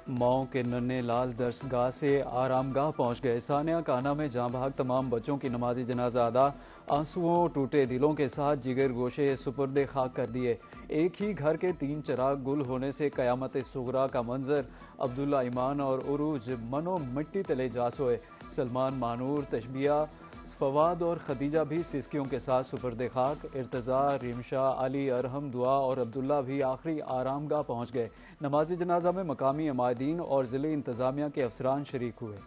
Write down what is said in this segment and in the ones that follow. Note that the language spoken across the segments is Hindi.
मऊ के नन्हे लाल दरसगाह से आरामगाह पहुंच गए। सानिया काना में जहां भाग तमाम बच्चों की नमाजी जनाजा अदा, आंसुओं टूटे दिलों के साथ जिगर गोशे सुपुर्दे खाक कर दिए। एक ही घर के 3 चिराग गुल होने से कयामत सुगरा का मंजर। अब्दुल्ला ईमान और उरूज मनो मिट्टी तले जा सोए। सलमान मानूर तशबिया फवाद और खदीजा भी सिस्कियों के साथ सुपर्दे खाक। इर्तज़ा, रिमशा, अली, अरहम, दुआ और अब्दुल्ला भी आखिरी आरामगाह पहुंच गए। नमाज जनाजा में मकामी अमायदीन और ज़िले इंतज़ामिया के अफसरान शरीक हुए।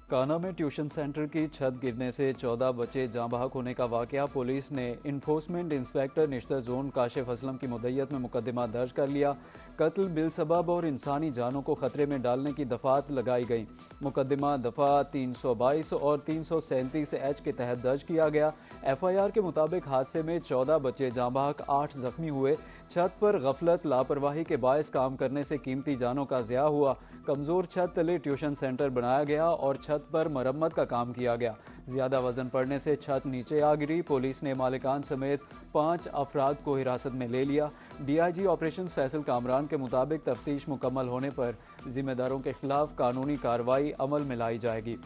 काना में ट्यूशन सेंटर की छत गिरने से 14 बच्चे जाँ बहक होने का वाकया। पुलिस ने enforcement inspector Nishtar zone Kashif Aslam की मुद्दत में मुकदमा दर्ज कर लिया। कत्ल बिलसबब और इंसानी जानों को खतरे में डालने की दफात लगाई गई। मुकदमा दफा 322 और 337 एच के तहत दर्ज किया गया। FIR के मुताबिक हादसे में 14 बच्चे जाँ बहक, 8 जख्मी हुए। छत पर गफलत लापरवाही के बायस काम करने से कीमती जानों का ज़िया हुआ। कमज़ोर छत तले ट्यूशन सेंटर बनाया गया और छत पर मरम्मत का काम किया गया। ज्यादा वजन पड़ने से छत नीचे आ गिरी। पुलिस ने मालिकान समेत 5 अफराद को हिरासत में ले लिया। DIG ऑपरेशन फैसल कामरान के मुताबिक तफ्तीश मुकम्मल होने पर जिम्मेदारों के खिलाफ कानूनी कार्रवाई अमल में लाई जाएगी।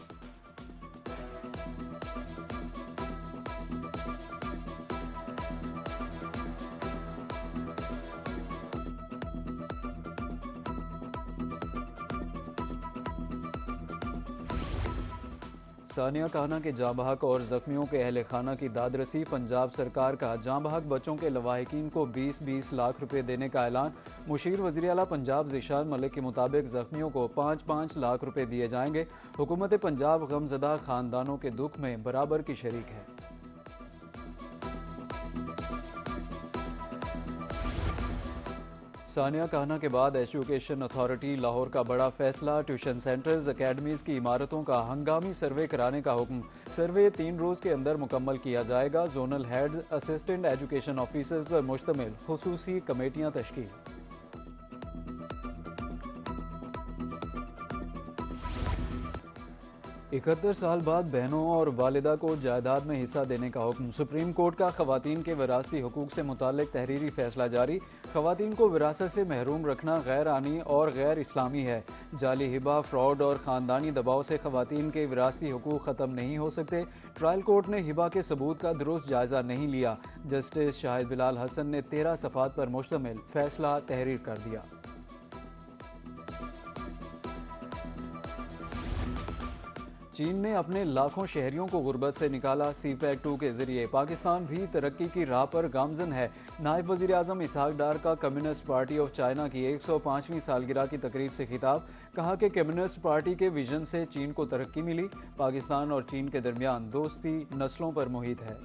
सानिया काना के जाँ बहक और जख्मियों के अहल खाना की दादरसी। पंजाब सरकार का जाँ बहक बच्चों के लवाहिकीन को 20-20 लाख रुपए देने का ऐलान। मुशीर वज़ीर आला पंजाब ज़ीशान मलिक के मुताबिक जख्मियों को 5-5 लाख रुपए दिए जाएंगे। हुकूमत पंजाब गमज़दा खानदानों के दुख में बराबर की शरीक है। सानिया काना के बाद एजुकेशन अथॉरिटी लाहौर का बड़ा फैसला। ट्यूशन सेंटर्स, अकेडमीज़ की इमारतों का हंगामी सर्वे कराने का हुक्म। सर्वे 3 रोज़ के अंदर मुकम्मल किया जाएगा। Zonal heads, assistant education officers पर मुश्तमिल खुसूसी कमेटियाँ तश्कील। 71 साल बाद बहनों और वालिदा को जायदाद में हिस्सा देने का हुक्म। सुप्रीम कोर्ट का खवातीन के विरासती हुकूक से मुताल्लिक तहरीरी फैसला जारी। खवातीन को विरासत से महरूम रखना गैर आनी और गैर इस्लामी है। जाली हिबा, फ्रॉड और ख़ानदानी दबाव से खवातीन के विरासती हुकूक ख़त्म नहीं हो सकते। ट्रायल कोर्ट ने हिबा के सबूत का दुरुस्त जायजा नहीं लिया। जस्टिस शाहिद बिलाल हसन ने 13 सफ़ात पर मुश्तमिल फैसला तहरीर कर दिया। चीन ने अपने लाखों शहरियों को गुर्बत से निकाला। CPEC 2 के जरिए पाकिस्तान भी तरक्की की राह पर गामजन है। नायब वज़ीर आज़म इसहाक डार का कम्युनिस्ट पार्टी ऑफ चाइना की 105वीं सालगिरह की तकरीब से खिताब। कहा कि कम्युनिस्ट पार्टी के विजन से चीन को तरक्की मिली। पाकिस्तान और चीन के दरमियान दोस्ती नस्लों पर मुहित है।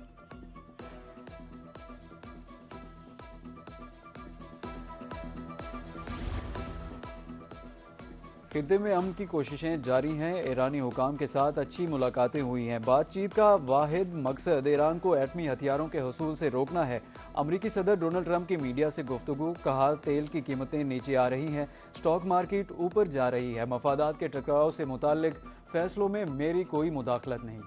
खित्ते में अमन की कोशिशें जारी हैं। ईरानी हुकाम के साथ अच्छी मुलाकातें हुई हैं। बातचीत का वाहिद मकसद ईरान को एटमी हथियारों के हुसूल से रोकना है। अमरीकी सदर डोनाल्ड ट्रंप की मीडिया से गुफ्तगू। कहा, तेल की कीमतें नीचे आ रही हैं, स्टॉक मार्केट ऊपर जा रही है। मफादात के टकराव से मुताल्लिक फैसलों में मेरी कोई मुदाखलत नहीं।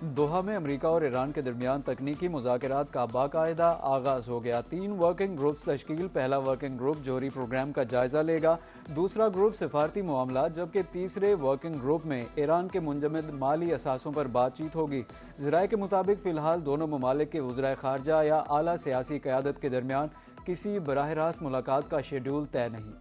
दोहा में अमेरिका और ईरान के दरमियान तकनीकी मुज़ाकरात का बाकायदा आगाज हो गया। 3 वर्किंग ग्रुप्स तश्कील। पहला वर्किंग ग्रुप जोहरी प्रोग्राम का जायजा लेगा। दूसरा ग्रुप सिफारती मामला, जबकि तीसरे वर्किंग ग्रुप में ईरान के मुंजमद माली असासों पर बातचीत होगी। ज़राए के मुताबिक फ़िलहाल दोनों ममालिक के वज़राए ख़ारजा या आला सियासी क़यादत के दरमियान किसी बराह रास्त मुलाकात का शेड्यूल तय नहीं।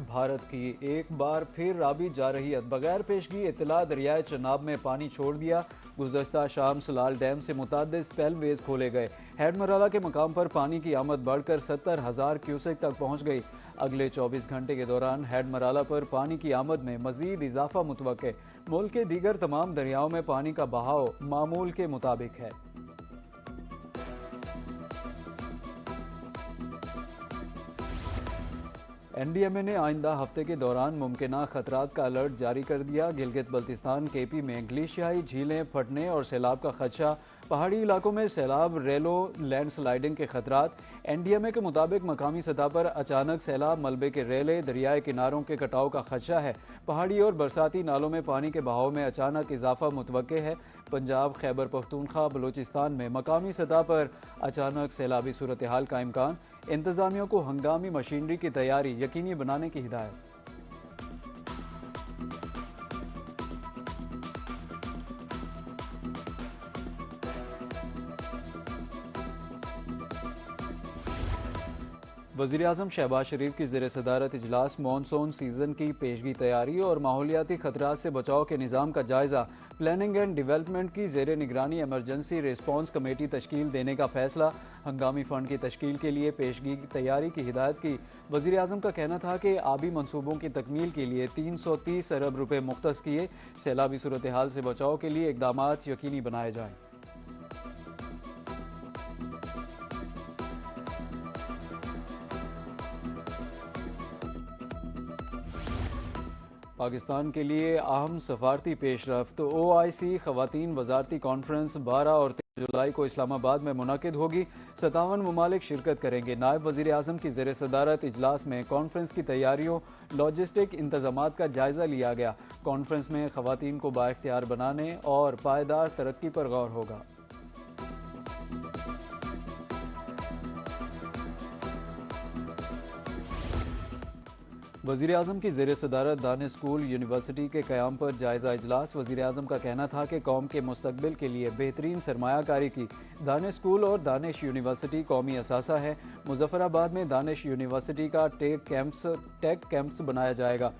भारत की एक बार फिर राबी जा रही है। बगैर पेशगी इत्तला दरियाए चनाब में पानी छोड़ दिया। गुज़श्ता शाम सलाल डैम से मुताद्दिद स्पेलवेज खोले गए। हेड मराला के मकाम पर पानी की आमद बढ़कर 70,000 क्यूसेक तक पहुंच गई। अगले 24 घंटे के दौरान हेड मराला पर पानी की आमद में मजीद इजाफा मुतवक्के। मुल्क के दीगर तमाम दरियाओं में पानी का बहाव मामूल के मुताबिक है। एनडीएमए ने आइंदा हफ्ते के दौरान मुमकिना खतरात का अलर्ट जारी कर दिया। गिलगित बल्तिस्तान केपी में ग्लेशियाई झीलें फटने और सैलाब का खदशा, पहाड़ी इलाकों में सैलाब, रेलों, लैंडस्लाइडिंग के खतरात। एनडीएमए के मुताबिक मकामी सतह पर अचानक सैलाब, मलबे के रेले, दरियाए किनारों के कटाव का खदशा है। पहाड़ी और बरसाती नालों में पानी के बहाव में अचानक इजाफा मुतवक्के है। पंजाब, खैबर पख्तूनख्वा, बलूचिस्तान में मकामी सतह पर अचानक सैलाबी सूरत हाल का इम्कान। इंतजामिया को हंगामी मशीनरी की तैयारी यकीनी बनाने की हिदायत। वज़ीर-ए-आज़म शहबाज शरीफ की ज़ेर सदारत इजलास मानसून सीज़न की पेशगी तैयारी और माहौलियाती खतरात से बचाव के निज़ाम का जायज़ा। प्लानिंग एंड डिवेलपमेंट की ज़ेर निगरानी एमरजेंसी रिस्पॉन्स कमेटी तश्कील देने का फैसला। हंगामी फ़ंड की तश्कील के लिए पेशगी तैयारी की हिदायत की। वज़ीर-ए-आज़म का कहना था कि आबी मनसूबों की तकमील के लिए 330 अरब रुपये मुख्तस किए। सैलाबी सूरत हाल से बचाव के लिए इक़दामात यकीनी बनाए जाएँ। पाकिस्तान के लिए अहम सफारती पेशरफ्त। OIC ख़वातीन वज़ारती कॉन्फ्रेंस 12 और 13 जुलाई को इस्लामाबाद में मुनक़िद होगी। 57 ममालिक शिरकत करेंगे। नायब वज़ीर आज़म की ज़ेर सदारत इजलास में कॉन्फ्रेंस की तैयारियों, लॉजिस्टिक इंतज़ामात का जायज़ा लिया गया। कॉन्फ्रेंस में ख़वातीन को बाइख्तियार बनाने और पायदार तरक्की पर गौर होगा। वज़ीर आज़म की ज़ेर सदारत दानिश स्कूल यूनिवर्सिटी के क़याम पर जायज़ा इजलास। वज़ीर आज़म का कहना था कि कौम के मुस्तकबिल के लिए बेहतरीन सरमायाकारी की दानिश स्कूल और दानिश यूनिवर्सिटी कौमी असासा है। मुजफ्फराबाद में दानिश यूनिवर्सिटी का टेक कैंप्स बनाया जाएगा।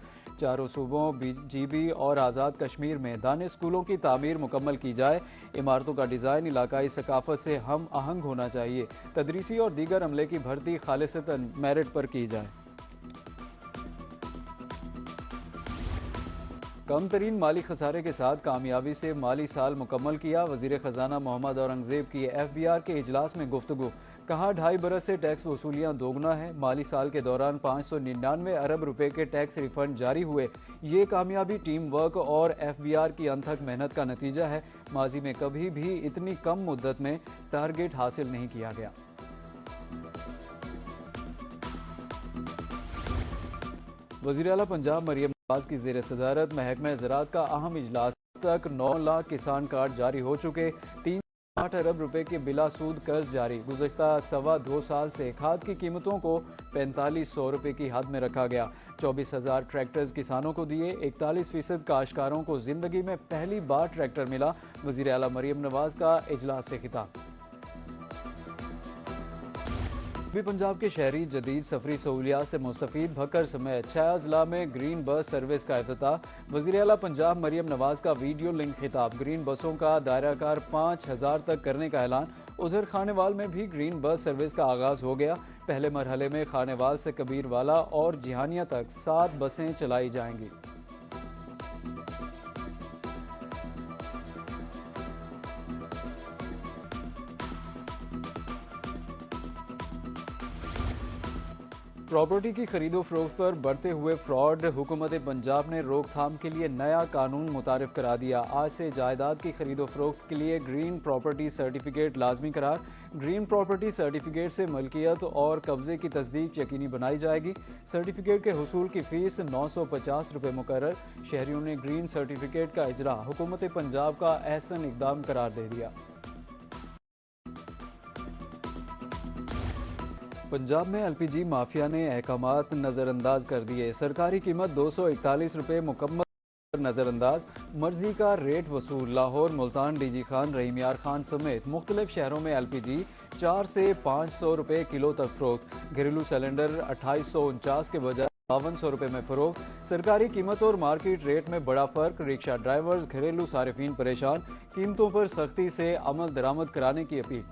चारों सूबों GB और आज़ाद कश्मीर में दानिश स्कूलों की तामीर मुकम्मल की जाए। इमारतों का डिज़ाइन इलाकाई सकाफत से हम आहंग होना चाहिए। तदरीसी और दीगर अमले की भर्ती खालिसतन मेरिट पर की जाए। कम तरीन माली खसारे के साथ कामयाबी से माली साल मुकम्मल किया। वज़ीर ख़जाना मोहम्मद औरंगज़ेब की FBR के इजलास में गुफ्तगू। कहा 2.5 बरस से टैक्स वसूलियाँ दोगुना है। माली साल के दौरान 599 अरब रुपए के टैक्स रिफंड जारी हुए। ये कामयाबी टीम वर्क और FBR की अनथक मेहनत का नतीजा है। माजी में कभी भी इतनी कम मुद्दत में टारगेट हासिल नहीं किया गया। वज़ीर आला पंजाब मरियम नवाज की ज़ेर सदारत महकमा ज़राअत का अहम इजलास। तक 9 लाख किसान कार्ड जारी हो चुके। 3.8 अरब रुपए के बिला सूद कर्ज जारी। गुज़श्ता 2.25 साल से खाद की कीमतों को 4500 रुपए की हद में रखा गया। 24,000 ट्रैक्टर्स किसानों को दिए। 41% काश्तकारों को जिंदगी में पहली बार ट्रैक्टर मिला। वज़ीर आला मरियम नवाज का इजलास से खिताब। पंजाब के शहरी जदीद सफरी सहूलियात से मुस्तफ़ीद। भक्कर समेत 6 अजला में ग्रीन बस सर्विस का इफ्तिताह। वज़ीर आला पंजाब मरियम नवाज का वीडियो लिंक खिताब। ग्रीन बसों का दायराकार 5000 तक करने का ऐलान। उधर खानेवाल में भी ग्रीन बस सर्विस का आगाज़ हो गया। पहले मरहले में खानेवाल से कबीरवाला और जिहानिया तक 7 बसें चलाई जाएंगी। प्रॉपर्टी की खरीदो फरोख्त पर बढ़ते हुए फ्रॉड। हुकूमत पंजाब ने रोकथाम के लिए नया कानून मुतारिफ करा दिया। आज से जायदाद की खरीदो फरोख्त के लिए ग्रीन प्रॉपर्टी सर्टिफिकेट लाजमी करार। ग्रीन प्रॉपर्टी सर्टिफिकेट से मलकियत और कब्जे की तस्दीक यकीनी बनाई जाएगी। सर्टिफिकेट के हुसूल की फ़ीस 950 रुपये मुकर्रर। शहरियों ने ग्रीन सर्टिफिकेट का इजरा हुकूमत पंजाब का अहसन इकदाम करार दे दिया। पंजाब में LPG माफिया ने अहकामात नज़रअंदाज कर दिए। सरकारी कीमत 241 रुपये मुकम्मल नज़रअंदाज। मर्जी का रेट वसूल। लाहौर, मुल्तान, DG खान, रहीम यार खान समेत मुख्तलिफ शहरों में LPG 4 से 500 रुपये किलो तक फरोख्त। घरेलू सिलेंडर 2849 के बजाय 5200 रुपये में फरोख्त। सरकारी कीमत और मार्केट रेट में बड़ा फर्क। रिक्शा ड्राइवर्स, घरेलू सारिफीन परेशान। कीमतों पर सख्ती से अमल दरामद कराने की अपील।